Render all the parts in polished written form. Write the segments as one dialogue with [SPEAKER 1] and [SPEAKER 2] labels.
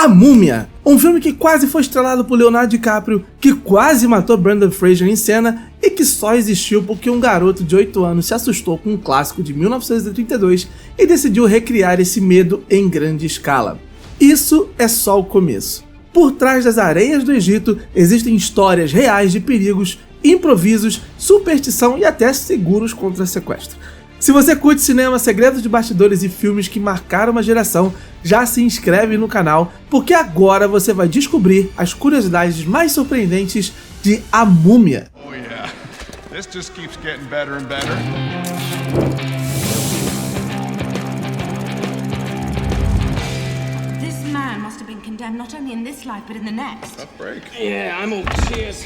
[SPEAKER 1] A Múmia, um filme que quase foi estrelado por Leonardo DiCaprio, que quase matou Brendan Fraser em cena e que só existiu porque um garoto de 8 anos se assustou com um clássico de 1932 e decidiu recriar esse medo em grande escala. Isso é só o começo. Por trás das areias do Egito existem histórias reais de perigos, improvisos, superstição e até seguros contra sequestro. Se você curte cinema, segredos de bastidores e filmes que marcaram uma geração, já se inscreve no canal, porque agora você vai descobrir as curiosidades mais surpreendentes de A Múmia.
[SPEAKER 2] Oh yeah, this just keeps getting better and better.
[SPEAKER 3] This man must have been condemned not only in this life but in the next.
[SPEAKER 2] Tough break.
[SPEAKER 4] Yeah, I'm all cheers.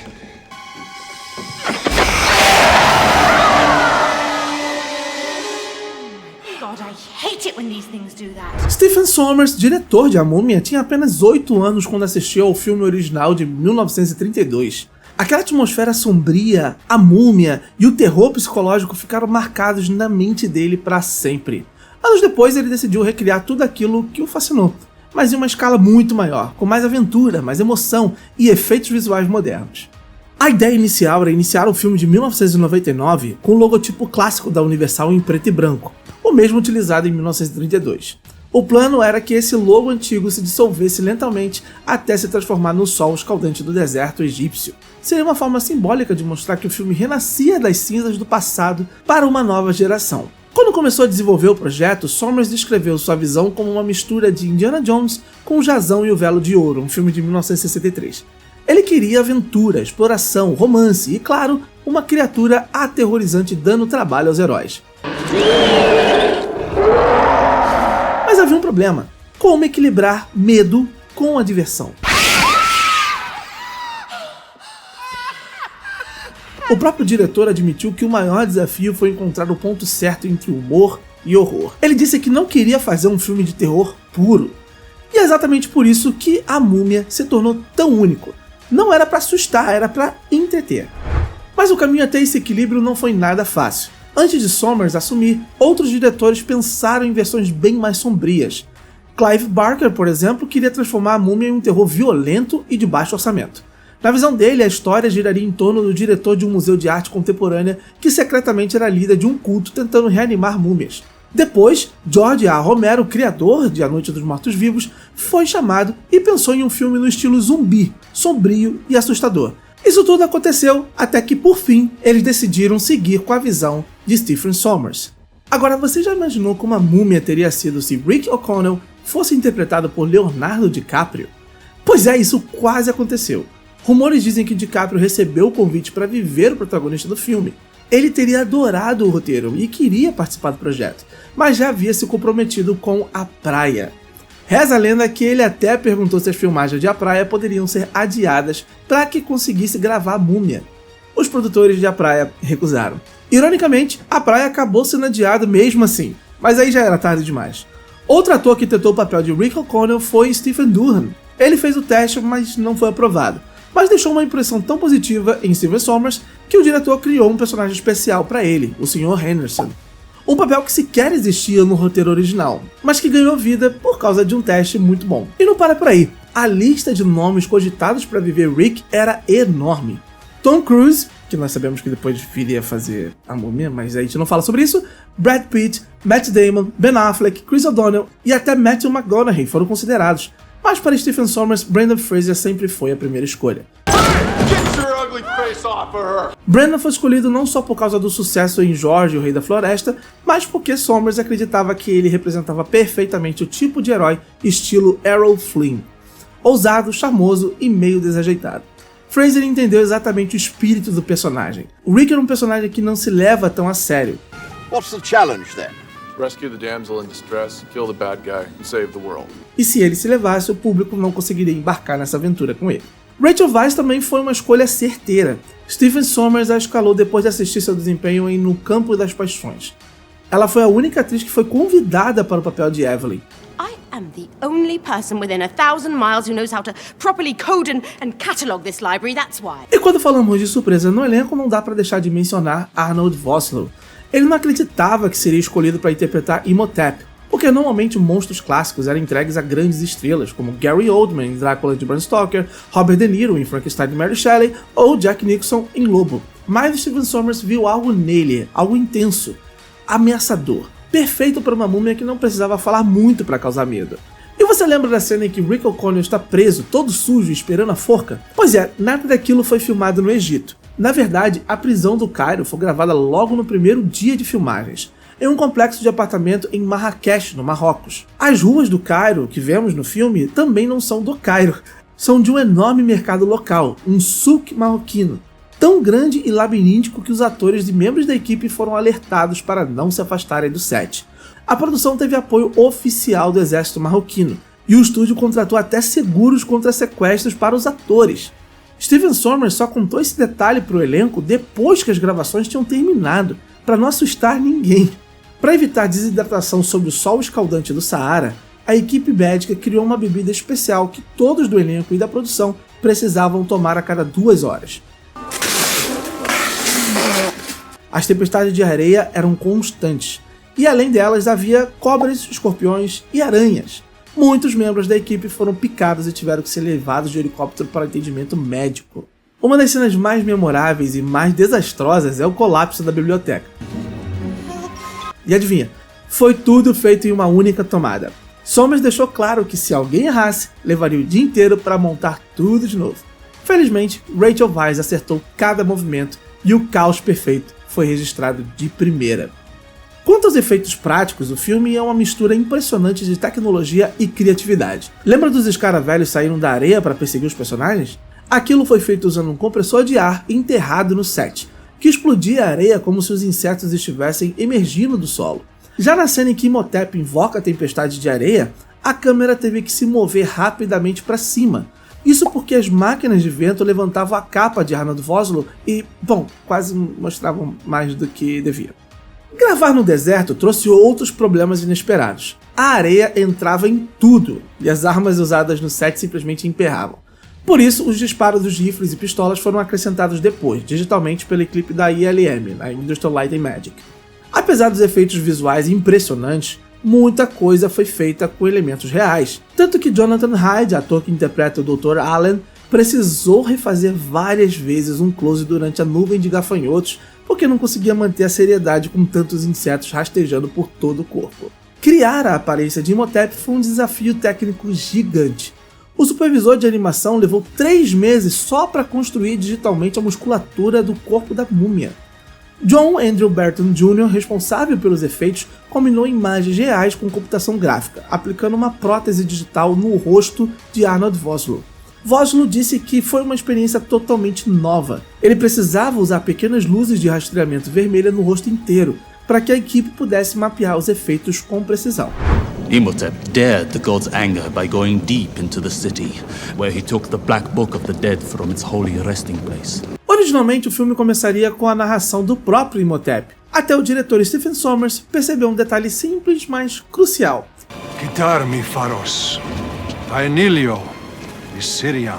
[SPEAKER 3] God, I hate it when these things do that.
[SPEAKER 1] Stephen Sommers, diretor de A Múmia, tinha apenas 8 anos quando assistiu ao filme original de 1932. Aquela atmosfera sombria, a múmia e o terror psicológico ficaram marcados na mente dele para sempre. Anos depois ele decidiu recriar tudo aquilo que o fascinou, mas em uma escala muito maior, com mais aventura, mais emoção e efeitos visuais modernos. A ideia inicial era iniciar o filme de 1999 com o logotipo clássico da Universal em preto e branco, o mesmo utilizado em 1932. O plano era que esse logo antigo se dissolvesse lentamente até se transformar no sol escaldante do deserto egípcio. Seria uma forma simbólica de mostrar que o filme renascia das cinzas do passado para uma nova geração. Quando começou a desenvolver o projeto, Sommers descreveu sua visão como uma mistura de Indiana Jones com O Jazão e o Velo de Ouro, um filme de 1963. Ele queria aventura, exploração, romance e, claro, uma criatura aterrorizante dando trabalho aos heróis. Mas havia um problema: como equilibrar medo com a diversão? O próprio diretor admitiu que o maior desafio foi encontrar o ponto certo entre humor e horror. Ele disse que não queria fazer um filme de terror puro. E é exatamente por isso que A Múmia se tornou tão único. Não era para assustar, era para entreter. Mas o caminho até esse equilíbrio não foi nada fácil. Antes de Sommers assumir, outros diretores pensaram em versões bem mais sombrias. Clive Barker, por exemplo, queria transformar A Múmia em um terror violento e de baixo orçamento. Na visão dele, a história giraria em torno do diretor de um museu de arte contemporânea que secretamente era líder de um culto tentando reanimar múmias. Depois, George A. Romero, criador de A Noite dos Mortos-Vivos, foi chamado e pensou em um filme no estilo zumbi, sombrio e assustador. Isso tudo aconteceu até que, por fim, eles decidiram seguir com a visão de Stephen Sommers. Agora, você já imaginou como A Múmia teria sido se Rick O'Connell fosse interpretado por Leonardo DiCaprio? Pois é, isso quase aconteceu. Rumores dizem que DiCaprio recebeu o convite para viver o protagonista do filme. Ele teria adorado o roteiro e queria participar do projeto, mas já havia se comprometido com A Praia. Reza a lenda que ele até perguntou se as filmagens de A Praia poderiam ser adiadas para que conseguisse gravar A Múmia. Os produtores de A Praia recusaram. Ironicamente, A Praia acabou sendo adiado mesmo assim, mas aí já era tarde demais. Outro ator que tentou o papel de Rick O'Connell foi Stephen Durham. Ele fez o teste, mas não foi aprovado, mas deixou uma impressão tão positiva em Stephen Sommers que o diretor criou um personagem especial para ele, o Sr. Henderson. Um papel que sequer existia no roteiro original, mas que ganhou vida por causa de um teste muito bom. E não para por aí, a lista de nomes cogitados para viver Rick era enorme. Tom Cruise, que nós sabemos que depois viria fazer A Múmia, mas a gente não fala sobre isso, Brad Pitt, Matt Damon, Ben Affleck, Chris O'Donnell e até Matthew McConaughey foram considerados. Mas para Stephen Sommers, Brendan Fraser sempre foi a primeira escolha. Brendan foi escolhido não só por causa do sucesso em Jorge, o Rei da Floresta, mas porque Sommers acreditava que ele representava perfeitamente o tipo de herói estilo Errol Flynn, ousado, charmoso e meio desajeitado. Fraser entendeu exatamente o espírito do personagem. O Rick era um personagem que não se leva tão a sério.
[SPEAKER 5] What's the challenge then?
[SPEAKER 2] Rescue the damsel in distress, kill the bad guy, and save the world.
[SPEAKER 1] E se ele se levasse, o público não conseguiria embarcar nessa aventura com ele. Rachel Weisz também foi uma escolha certeira. Stephen Sommers a escalou depois de assistir seu desempenho em No Campo das Paixões. Ela foi a única atriz que foi convidada para o papel de Evelyn.
[SPEAKER 3] I am the only person within 1,000 miles who knows how to properly code and catalog this library, that's why.
[SPEAKER 1] E quando falamos de surpresa no elenco, não dá para deixar de mencionar Arnold Vosloo. Ele não acreditava que seria escolhido para interpretar Imhotep, porque normalmente monstros clássicos eram entregues a grandes estrelas, como Gary Oldman em Drácula de Bram Stoker, Robert De Niro em Frankenstein de Mary Shelley ou Jack Nicholson em Lobo. Mas Stephen Sommers viu algo nele, algo intenso, ameaçador, perfeito para uma múmia que não precisava falar muito para causar medo. E você lembra da cena em que Rick O'Connell está preso, todo sujo, esperando a forca? Pois é, nada daquilo foi filmado no Egito. Na verdade, a prisão do Cairo foi gravada logo no primeiro dia de filmagens, em um complexo de apartamento em Marrakech, no Marrocos. As ruas do Cairo, que vemos no filme, também não são do Cairo, são de um enorme mercado local, um souk marroquino, tão grande e labiríntico que os atores e membros da equipe foram alertados para não se afastarem do set. A produção teve apoio oficial do exército marroquino, e o estúdio contratou até seguros contra sequestros para os atores. Stephen Sommers só contou esse detalhe para o elenco depois que as gravações tinham terminado, para não assustar ninguém. Para evitar desidratação sob o sol escaldante do Saara, a equipe médica criou uma bebida especial que todos do elenco e da produção precisavam tomar a cada 2 horas. As tempestades de areia eram constantes, e além delas havia cobras, escorpiões e aranhas. Muitos membros da equipe foram picados e tiveram que ser levados de helicóptero para atendimento médico. Uma das cenas mais memoráveis e mais desastrosas é o colapso da biblioteca. E adivinha, foi tudo feito em uma única tomada. Sommers deixou claro que se alguém errasse, levaria o dia inteiro para montar tudo de novo. Felizmente, Rachel Weisz acertou cada movimento e o caos perfeito foi registrado de primeira. Quanto aos efeitos práticos, o filme é uma mistura impressionante de tecnologia e criatividade. Lembra dos escaravelhos saíram da areia para perseguir os personagens? Aquilo foi feito usando um compressor de ar enterrado no set, que explodia a areia como se os insetos estivessem emergindo do solo. Já na cena em que Imhotep invoca a tempestade de areia, a câmera teve que se mover rapidamente para cima. Isso porque as máquinas de vento levantavam a capa de Arnold Vosloo e, bom, quase mostravam mais do que devia. Gravar no deserto trouxe outros problemas inesperados. A areia entrava em tudo, e as armas usadas no set simplesmente emperravam. Por isso, os disparos dos rifles e pistolas foram acrescentados depois, digitalmente pela equipe da ILM, a Industrial Light and Magic. Apesar dos efeitos visuais impressionantes, muita coisa foi feita com elementos reais. Tanto que Jonathan Hyde, ator que interpreta o Dr. Allen, precisou refazer várias vezes um close durante a nuvem de gafanhotos, porque não conseguia manter a seriedade com tantos insetos rastejando por todo o corpo. Criar a aparência de Imhotep foi um desafio técnico gigante. O supervisor de animação levou 3 meses só para construir digitalmente a musculatura do corpo da múmia. John Andrew Burton Jr., responsável pelos efeitos, combinou imagens reais com computação gráfica, aplicando uma prótese digital no rosto de Arnold Vosloo. Vosloo disse que foi uma experiência totalmente nova. Ele precisava usar pequenas luzes de rastreamento vermelha no rosto inteiro, para que a equipe pudesse mapear os efeitos com precisão.
[SPEAKER 4] Imhotep dared the god's anger by going deep into the city, where he took the Black Book of the Dead from its holy resting place.
[SPEAKER 1] Originalmente, o filme começaria com a narração do próprio Imhotep, até o diretor Stephen Sommers percebeu um detalhe simples, mas crucial.
[SPEAKER 6] Kitarmi Pharos, Aenilio, Sirian.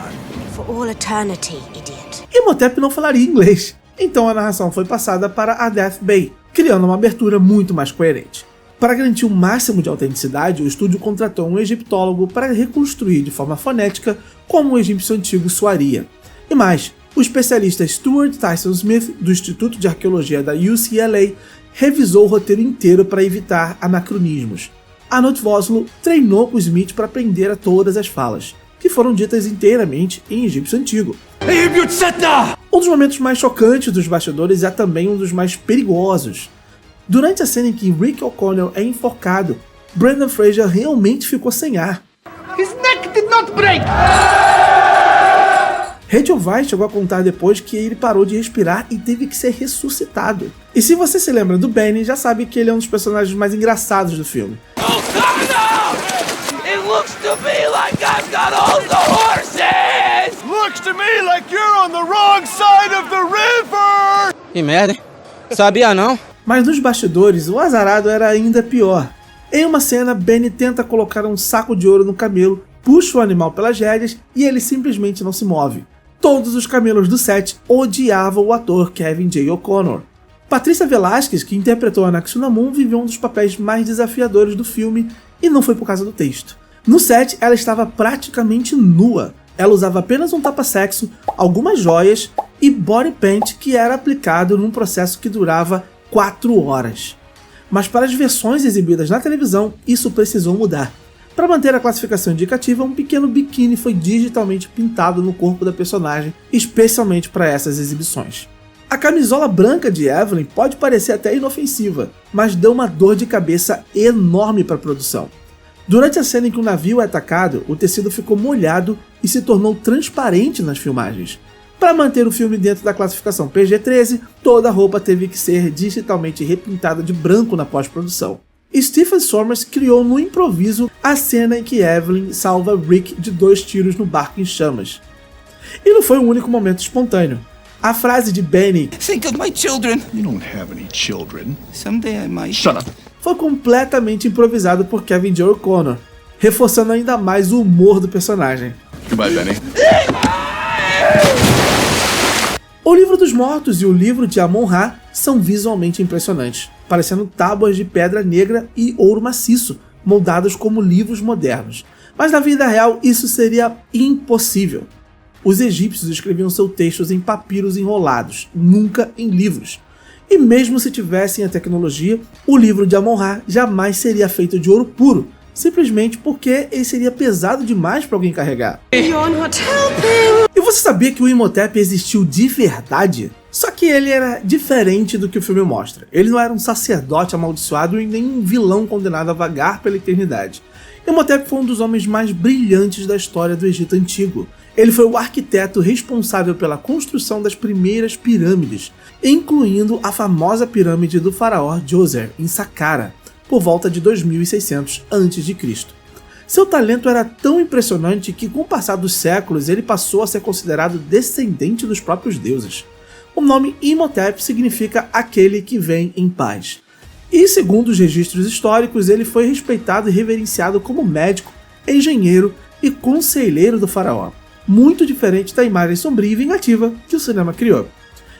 [SPEAKER 3] For all eternity, idiot.
[SPEAKER 1] Imhotep não falaria inglês, então a narração foi passada para a Death Bay, criando uma abertura muito mais coerente. Para garantir o máximo de autenticidade, o estúdio contratou um egiptólogo para reconstruir de forma fonética como o egípcio antigo soaria. E mais, o especialista Stuart Tyson Smith, do Instituto de Arqueologia da UCLA, revisou o roteiro inteiro para evitar anacronismos. Arnold Vosloo treinou com Smith para aprender a todas as falas, que foram ditas inteiramente em egípcio antigo. Um dos momentos mais chocantes dos bastidores é também um dos mais perigosos. Durante a cena em que Rick O'Connell é enforcado, Brendan Fraser realmente ficou sem ar.
[SPEAKER 6] His neck did not break!
[SPEAKER 1] Rachel Weisz chegou a contar depois que ele parou de respirar e teve que ser ressuscitado. E se você se lembra do Benny, já sabe que ele é um dos personagens mais engraçados do filme.
[SPEAKER 7] It looks to me like I've got all the horses!
[SPEAKER 6] Looks to me like you're on the wrong side of the river!
[SPEAKER 7] Que merda, hein? Sabia não?
[SPEAKER 1] Mas nos bastidores, o azarado era ainda pior. Em uma cena, Benny tenta colocar um saco de ouro no camelo, puxa o animal pelas rédeas e ele simplesmente não se move. Todos os camelos do set odiavam o ator Kevin J. O'Connor. Patrícia Velasquez, que interpretou a Anck-su-namun, viveu um dos papéis mais desafiadores do filme e não foi por causa do texto. No set, ela estava praticamente nua. Ela usava apenas um tapa-sexo, algumas joias e body paint que era aplicado num processo que durava 4 horas. Mas para as versões exibidas na televisão, isso precisou mudar. Para manter a classificação indicativa, um pequeno biquíni foi digitalmente pintado no corpo da personagem, especialmente para essas exibições. A camisola branca de Evelyn pode parecer até inofensiva, mas deu uma dor de cabeça enorme para a produção. Durante a cena em que o navio é atacado, o tecido ficou molhado e se tornou transparente nas filmagens. Para manter o filme dentro da classificação PG-13, toda a roupa teve que ser digitalmente repintada de branco na pós-produção. Stephen Sommers criou no improviso a cena em que Evelyn salva Rick de 2 tiros no barco em chamas. E não foi o único momento espontâneo. A frase de Benny
[SPEAKER 7] Think of my children.
[SPEAKER 6] You don't have any children.
[SPEAKER 7] Someday I might.
[SPEAKER 6] Shut up.
[SPEAKER 1] foi completamente improvisado por Kevin J. O'Connor, reforçando ainda mais o humor do personagem.
[SPEAKER 2] Goodbye, Benny.
[SPEAKER 1] O Livro dos Mortos e o Livro de Amon-Ra são visualmente impressionantes, parecendo tábuas de pedra negra e ouro maciço, moldados como livros modernos. Mas na vida real isso seria impossível. Os egípcios escreviam seus textos em papiros enrolados, nunca em livros. E mesmo se tivessem a tecnologia, o livro de Amon-Ra jamais seria feito de ouro puro, simplesmente porque ele seria pesado demais para alguém carregar.
[SPEAKER 3] You're not helping!
[SPEAKER 1] E você sabia que o Imhotep existiu de verdade? Só que ele era diferente do que o filme mostra. Ele não era um sacerdote amaldiçoado e nem um vilão condenado a vagar pela eternidade. Imhotep foi um dos homens mais brilhantes da história do Egito Antigo. Ele foi o arquiteto responsável pela construção das primeiras pirâmides, incluindo a famosa pirâmide do faraó Djoser, em Saqqara, por volta de 2600 a.C. Seu talento era tão impressionante que, com o passar dos séculos, ele passou a ser considerado descendente dos próprios deuses. O nome Imhotep significa aquele que vem em paz. E, segundo os registros históricos, ele foi respeitado e reverenciado como médico, engenheiro e conselheiro do faraó, muito diferente da imagem sombria e vingativa que o cinema criou.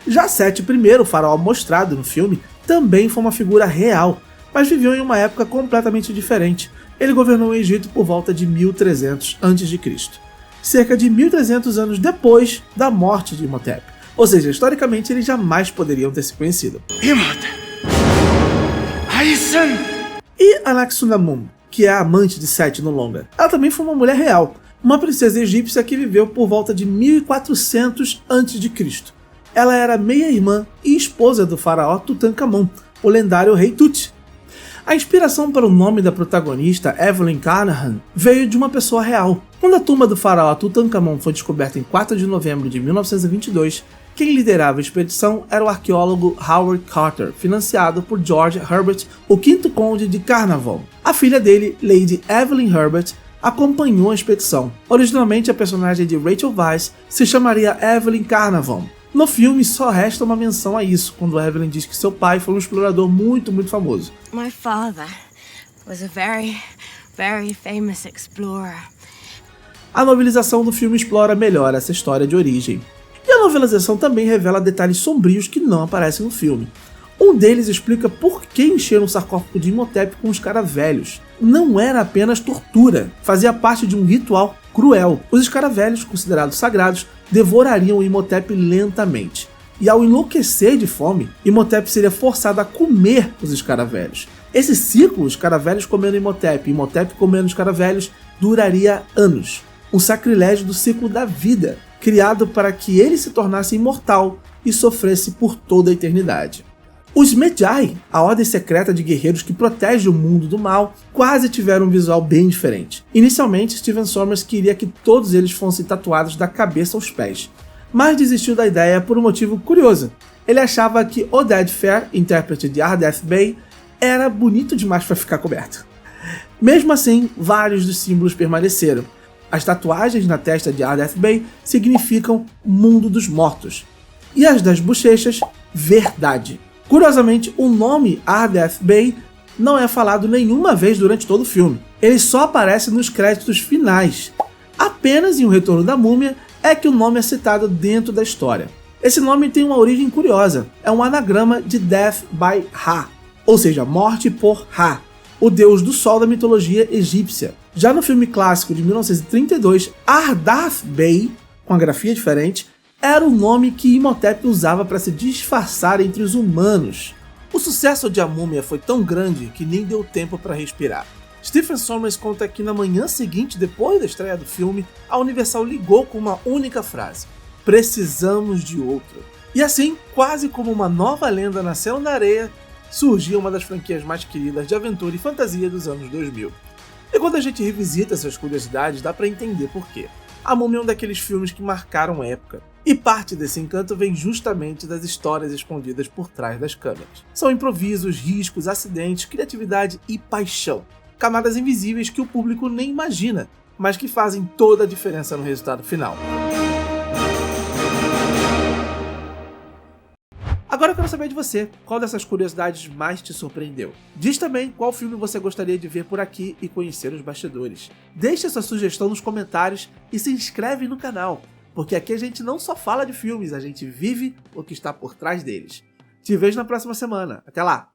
[SPEAKER 1] Já Sete I, o faraó mostrado no filme, também foi uma figura real, mas viveu em uma época completamente diferente. Ele governou o Egito por volta de 1300 a.C., cerca de 1300 anos depois da morte de Imhotep. Ou seja, historicamente eles jamais poderiam ter se conhecido.
[SPEAKER 6] Imhotep! Aysen!
[SPEAKER 1] E Anck-su-namun, que é a amante de Sete no longa, ela também foi uma mulher real, uma princesa egípcia que viveu por volta de 1400 a.C. Ela era meia-irmã e esposa do faraó Tutankhamon, o lendário rei Tut. A inspiração para o nome da protagonista, Evelyn Carnahan, veio de uma pessoa real. Quando a tumba do faraó Tutankhamon foi descoberta em 4 de novembro de 1922, quem liderava a expedição era o arqueólogo Howard Carter, financiado por George Herbert, o 5º conde de Carnarvon. A filha dele, Lady Evelyn Herbert, acompanhou a expedição. Originalmente, a personagem de Rachel Weisz se chamaria Evelyn Carnarvon. No filme, só resta uma menção a isso, quando Evelyn diz que seu pai foi um explorador muito famoso.
[SPEAKER 3] My father was a very, very famous explorer.
[SPEAKER 1] A novelização do filme explora melhor essa história de origem. E a novelização também revela detalhes sombrios que não aparecem no filme. Um deles explica por que encheram o sarcófago de Imhotep com escaravelhos. Não era apenas tortura, fazia parte de um ritual cruel. Os escaravelhos, considerados sagrados, devorariam Imhotep lentamente. E ao enlouquecer de fome, Imhotep seria forçado a comer os escaravelhos. Esse ciclo, escaravelhos comendo Imhotep, Imhotep comendo escaravelhos, duraria anos. Um sacrilégio do ciclo da vida, criado para que ele se tornasse imortal e sofresse por toda a eternidade. Os Medjay, a ordem secreta de guerreiros que protege o mundo do mal, quase tiveram um visual bem diferente. Inicialmente, Stephen Sommers queria que todos eles fossem tatuados da cabeça aos pés, mas desistiu da ideia por um motivo curioso. Ele achava que Oded Fehr, intérprete de Ardeth Bay, era bonito demais para ficar coberto. Mesmo assim, vários dos símbolos permaneceram. As tatuagens na testa de Ardeth Bay significam mundo dos mortos, e as das bochechas, verdade. Curiosamente, o nome Ardeth Bay não é falado nenhuma vez durante todo o filme. Ele só aparece nos créditos finais. Apenas em O Retorno da Múmia é que o nome é citado dentro da história. Esse nome tem uma origem curiosa, é um anagrama de Death by Ra, ou seja, morte por Ra, o deus do sol da mitologia egípcia. Já no filme clássico de 1932, Ardath Bey, com a grafia diferente, era o nome que Imhotep usava para se disfarçar entre os humanos. O sucesso de A Múmia foi tão grande que nem deu tempo para respirar. Stephen Sommers conta que na manhã seguinte, depois da estreia do filme, a Universal ligou com uma única frase: precisamos de outro. E assim, quase como uma nova lenda nasceu na areia, surgiu uma das franquias mais queridas de aventura e fantasia dos anos 2000. E quando a gente revisita essas curiosidades, dá pra entender por quê. A Múmia é um daqueles filmes que marcaram época, e parte desse encanto vem justamente das histórias escondidas por trás das câmeras. São improvisos, riscos, acidentes, criatividade e paixão. Camadas invisíveis que o público nem imagina, mas que fazem toda a diferença no resultado final. Agora eu quero saber de você, qual dessas curiosidades mais te surpreendeu? Diz também qual filme você gostaria de ver por aqui e conhecer os bastidores. Deixe sua sugestão nos comentários e se inscreve no canal, porque aqui a gente não só fala de filmes, a gente vive o que está por trás deles. Te vejo na próxima semana. Até lá!